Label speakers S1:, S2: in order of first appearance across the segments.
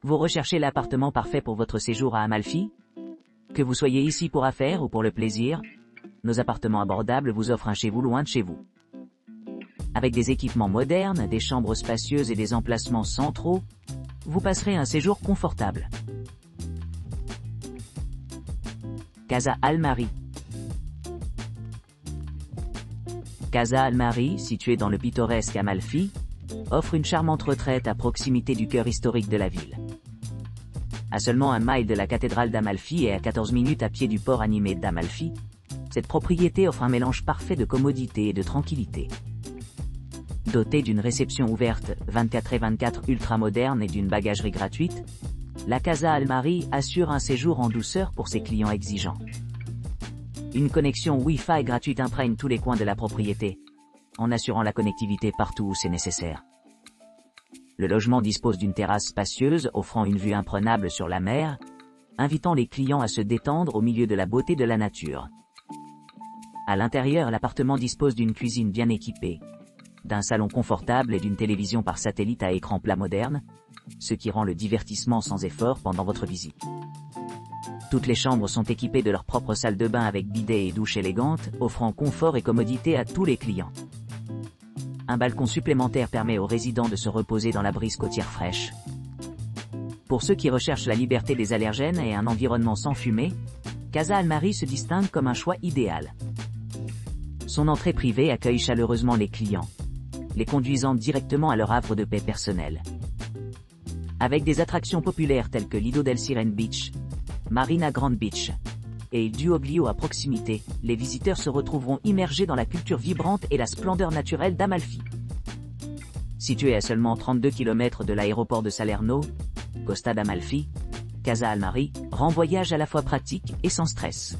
S1: Vous recherchez l'appartement parfait pour votre séjour à Amalfi? Que vous soyez ici pour affaires ou pour le plaisir, nos appartements abordables vous offrent un chez vous loin de chez vous. Avec des équipements modernes, des chambres spacieuses et des emplacements centraux, vous passerez un séjour confortable. Casa Almari. Casa Almari, située dans le pittoresque Amalfi, offre une charmante retraite à proximité du cœur historique de la ville. À seulement 1 mile de la cathédrale d'Amalfi et à 14 minutes à pied du port animé d'Amalfi, cette propriété offre un mélange parfait de commodité et de tranquillité. Dotée d'une réception ouverte 24/24 ultra-moderne et d'une bagagerie gratuite, la Casa Almari assure un séjour en douceur pour ses clients exigeants. Une connexion Wi-Fi gratuite imprègne tous les coins de la propriété, en assurant la connectivité partout où c'est nécessaire. Le logement dispose d'une terrasse spacieuse offrant une vue imprenable sur la mer, invitant les clients à se détendre au milieu de la beauté de la nature. À l'intérieur, l'appartement dispose d'une cuisine bien équipée, d'un salon confortable et d'une télévision par satellite à écran plat moderne, ce qui rend le divertissement sans effort pendant votre visite. Toutes les chambres sont équipées de leur propre salle de bain avec bidet et douche élégante, offrant confort et commodité à tous les clients. Un balcon supplémentaire permet aux résidents de se reposer dans la brise côtière fraîche. Pour ceux qui recherchent la liberté des allergènes et un environnement sans fumée, Casa Almari se distingue comme un choix idéal. Son entrée privée accueille chaleureusement les clients, les conduisant directement à leur havre de paix personnel. Avec des attractions populaires telles que Lido del Siren Beach, Marina Grande Beach et il Duoglio à proximité, les visiteurs se retrouveront immergés dans la culture vibrante et la splendeur naturelle d'Amalfi. Situé à seulement 32 km de l'aéroport de Salerno, Costa d'Amalfi, Casa Almari rend voyage à la fois pratique et sans stress.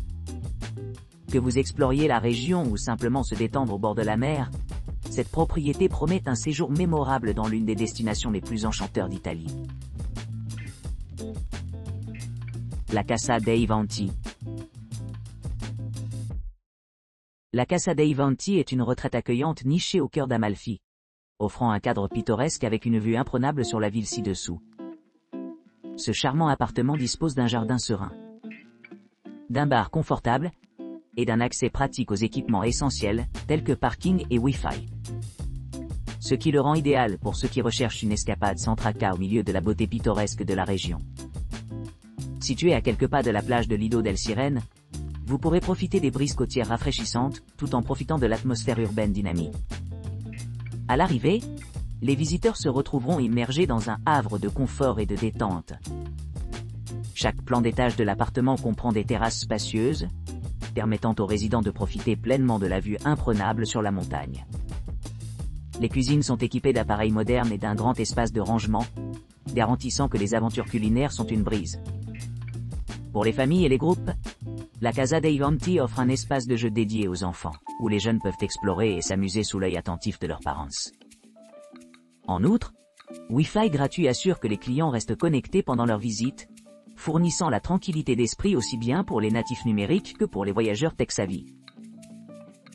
S1: Que vous exploriez la région ou simplement se détendre au bord de la mer, cette propriété promet un séjour mémorable dans l'une des destinations les plus enchanteur d'Italie. La Casa dei Vanti. La Casa dei Vanti est une retraite accueillante nichée au cœur d'Amalfi, offrant un cadre pittoresque avec une vue imprenable sur la ville ci-dessous. Ce charmant appartement dispose d'un jardin serein, d'un bar confortable et d'un accès pratique aux équipements essentiels tels que parking et Wi-Fi. Ce qui le rend idéal pour ceux qui recherchent une escapade sans tracas au milieu de la beauté pittoresque de la région. Situé à quelques pas de la plage de Lido del Siren, vous pourrez profiter des brises côtières rafraîchissantes tout en profitant de l'atmosphère urbaine dynamique. À l'arrivée, les visiteurs se retrouveront immergés dans un havre de confort et de détente. Chaque plan d'étage de l'appartement comprend des terrasses spacieuses, permettant aux résidents de profiter pleinement de la vue imprenable sur la montagne. Les cuisines sont équipées d'appareils modernes et d'un grand espace de rangement, garantissant que les aventures culinaires sont une brise. Pour les familles et les groupes, la Casa dei Vanti offre un espace de jeu dédié aux enfants, où les jeunes peuvent explorer et s'amuser sous l'œil attentif de leurs parents. En outre, Wi-Fi gratuit assure que les clients restent connectés pendant leur visite, fournissant la tranquillité d'esprit aussi bien pour les natifs numériques que pour les voyageurs tech-savvy.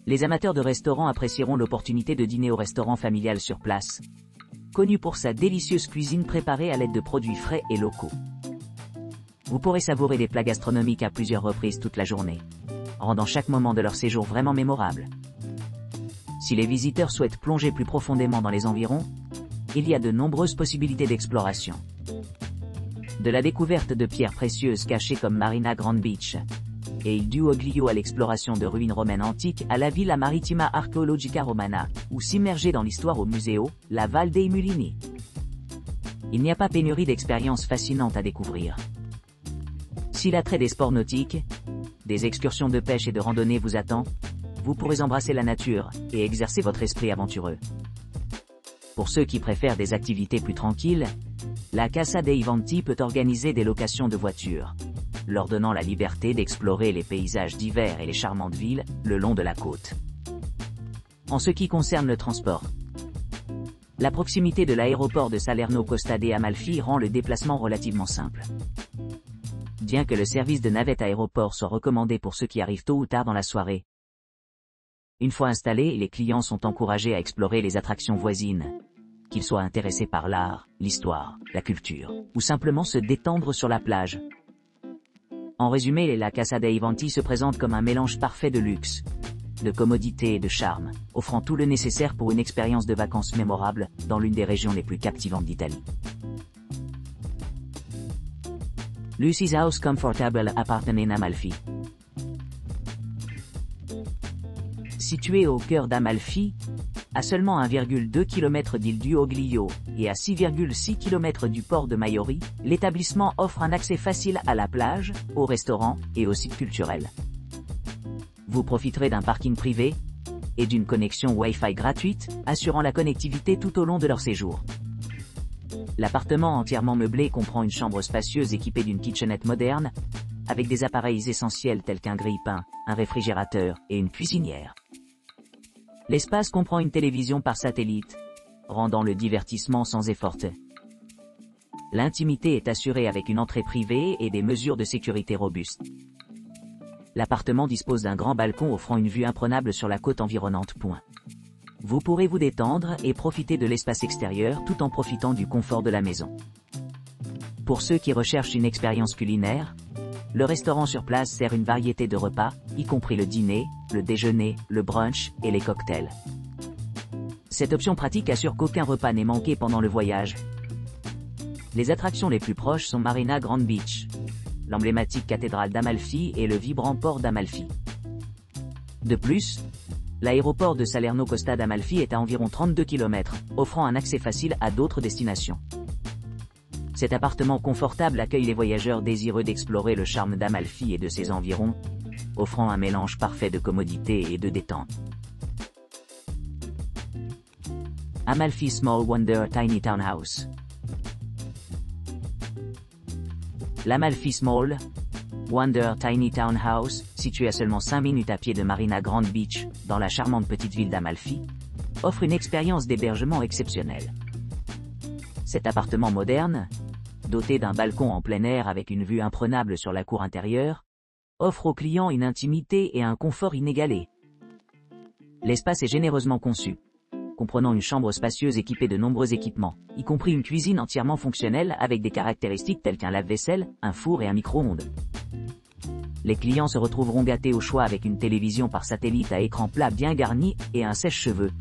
S1: Les amateurs de restaurants apprécieront l'opportunité de dîner au restaurant familial sur place, connu pour sa délicieuse cuisine préparée à l'aide de produits frais et locaux. Vous pourrez savourer des plats gastronomiques à plusieurs reprises toute la journée, rendant chaque moment de leur séjour vraiment mémorable. Si les visiteurs souhaitent plonger plus profondément dans les environs, il y a de nombreuses possibilités d'exploration. De la découverte de pierres précieuses cachées comme Marina Grande Beach et il Duoglio à l'exploration de ruines romaines antiques à la Villa Maritima Archeologica Romana, ou s'immerger dans l'histoire au Museo, la Val dei Mulini. Il n'y a pas pénurie d'expériences fascinantes à découvrir. Si l'attrait des sports nautiques, des excursions de pêche et de randonnée vous attend, vous pourrez embrasser la nature et exercer votre esprit aventureux. Pour ceux qui préfèrent des activités plus tranquilles, la Casa dei Vanti peut organiser des locations de voitures, leur donnant la liberté d'explorer les paysages divers et les charmantes villes le long de la côte. En ce qui concerne le transport, la proximité de l'aéroport de Salerno Costa d'Amalfi rend le déplacement relativement simple. Bien que le service de navette aéroport soit recommandé pour ceux qui arrivent tôt ou tard dans la soirée, une fois installés, les clients sont encouragés à explorer les attractions voisines, qu'ils soient intéressés par l'art, l'histoire, la culture, ou simplement se détendre sur la plage. En résumé, la Casa dei Vanti se présente comme un mélange parfait de luxe, de commodité et de charme, offrant tout le nécessaire pour une expérience de vacances mémorable dans l'une des régions les plus captivantes d'Italie. Lucy's House Comfortable Apartment Amalfi. Situé au cœur d'Amalfi, à seulement 1,2 km d'île du Oglio et à 6,6 km du port de Maiori, l'établissement offre un accès facile à la plage, au restaurant et aux sites culturels. Vous profiterez d'un parking privé et d'une connexion Wi-Fi gratuite, assurant la connectivité tout au long de leur séjour. L'appartement entièrement meublé comprend une chambre spacieuse équipée d'une kitchenette moderne, avec des appareils essentiels tels qu'un grille-pain, un réfrigérateur et une cuisinière. L'espace comprend une télévision par satellite, rendant le divertissement sans effort. L'intimité est assurée avec une entrée privée et des mesures de sécurité robustes. L'appartement dispose d'un grand balcon offrant une vue imprenable sur la côte environnante. Vous pourrez vous détendre et profiter de l'espace extérieur tout en profitant du confort de la maison. Pour ceux qui recherchent une expérience culinaire, le restaurant sur place sert une variété de repas, y compris le dîner, le déjeuner, le brunch et les cocktails. Cette option pratique assure qu'aucun repas n'est manqué pendant le voyage. Les attractions les plus proches sont Marina Grand Beach, l'emblématique cathédrale d'Amalfi et le vibrant port d'Amalfi. De plus, l'aéroport de Salerno Costa d'Amalfi est à environ 32 km, offrant un accès facile à d'autres destinations. Cet appartement confortable accueille les voyageurs désireux d'explorer le charme d'Amalfi et de ses environs, offrant un mélange parfait de commodité et de détente. Amalfi Small Wonder Tiny Townhouse. L'Amalfi Small Wonder Tiny Townhouse, situé à seulement 5 minutes à pied de Marina Grand Beach, dans la charmante petite ville d'Amalfi, offre une expérience d'hébergement exceptionnelle. Cet appartement moderne, doté d'un balcon en plein air avec une vue imprenable sur la cour intérieure, offre aux clients une intimité et un confort inégalés. L'espace est généreusement conçu, comprenant une chambre spacieuse équipée de nombreux équipements, y compris une cuisine entièrement fonctionnelle avec des caractéristiques telles qu'un lave-vaisselle, un four et un micro-ondes. Les clients se retrouveront gâtés au choix avec une télévision par satellite à écran plat bien garni et un sèche-cheveux,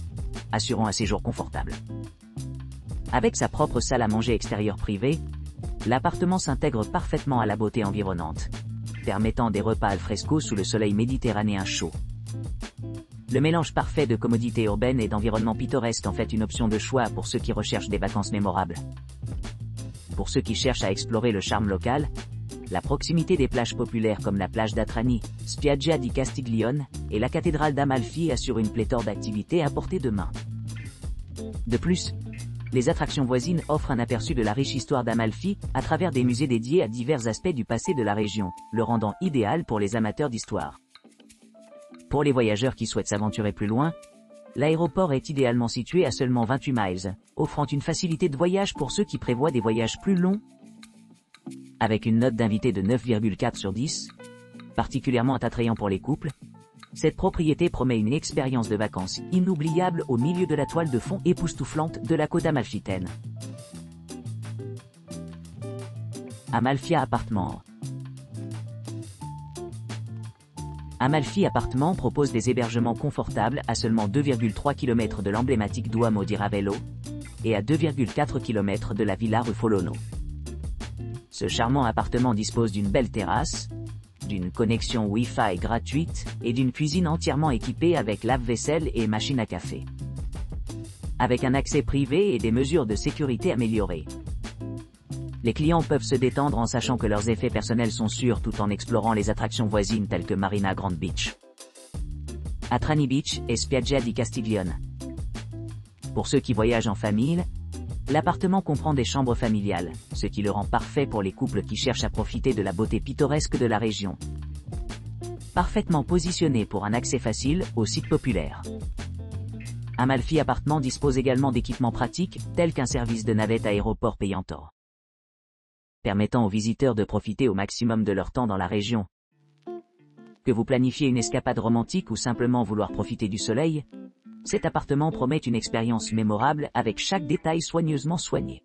S1: assurant un séjour confortable. Avec sa propre salle à manger extérieure privée, l'appartement s'intègre parfaitement à la beauté environnante, permettant des repas al fresco sous le soleil méditerranéen chaud. Le mélange parfait de commodité urbaine et d'environnement pittoresque en fait une option de choix pour ceux qui recherchent des vacances mémorables. Pour ceux qui cherchent à explorer le charme local, la proximité des plages populaires comme la plage d'Atrani, Spiaggia di Castiglione et la cathédrale d'Amalfi assure une pléthore d'activités à portée de main. De plus, les attractions voisines offrent un aperçu de la riche histoire d'Amalfi à travers des musées dédiés à divers aspects du passé de la région, le rendant idéal pour les amateurs d'histoire. Pour les voyageurs qui souhaitent s'aventurer plus loin, l'aéroport est idéalement situé à seulement 28 miles, offrant une facilité de voyage pour ceux qui prévoient des voyages plus longs. Avec une note d'invité de 9,4 sur 10, particulièrement attrayant pour les couples, cette propriété promet une expérience de vacances inoubliable au milieu de la toile de fond époustouflante de la côte amalfitaine. Amalfi Appartement. Amalfi Appartement propose des hébergements confortables à seulement 2,3 km de l'emblématique Duomo di Ravello et à 2,4 km de la Villa Rufolone. Ce charmant appartement dispose d'une belle terrasse, d'une connexion Wi-Fi gratuite et d'une cuisine entièrement équipée avec lave-vaisselle et machine à café. Avec un accès privé et des mesures de sécurité améliorées, les clients peuvent se détendre en sachant que leurs effets personnels sont sûrs tout en explorant les attractions voisines telles que Marina Grand Beach, Atrani Beach et Spiaggia di Castiglione. Pour ceux qui voyagent en famille, l'appartement comprend des chambres familiales, ce qui le rend parfait pour les couples qui cherchent à profiter de la beauté pittoresque de la région. Parfaitement positionné pour un accès facile aux sites populaires. Amalfi Appartement dispose également d'équipements pratiques, tels qu'un service de navette aéroport payant, permettant aux visiteurs de profiter au maximum de leur temps dans la région. Que vous planifiez une escapade romantique ou simplement vouloir profiter du soleil, cet appartement promet une expérience mémorable avec chaque détail soigneusement soigné.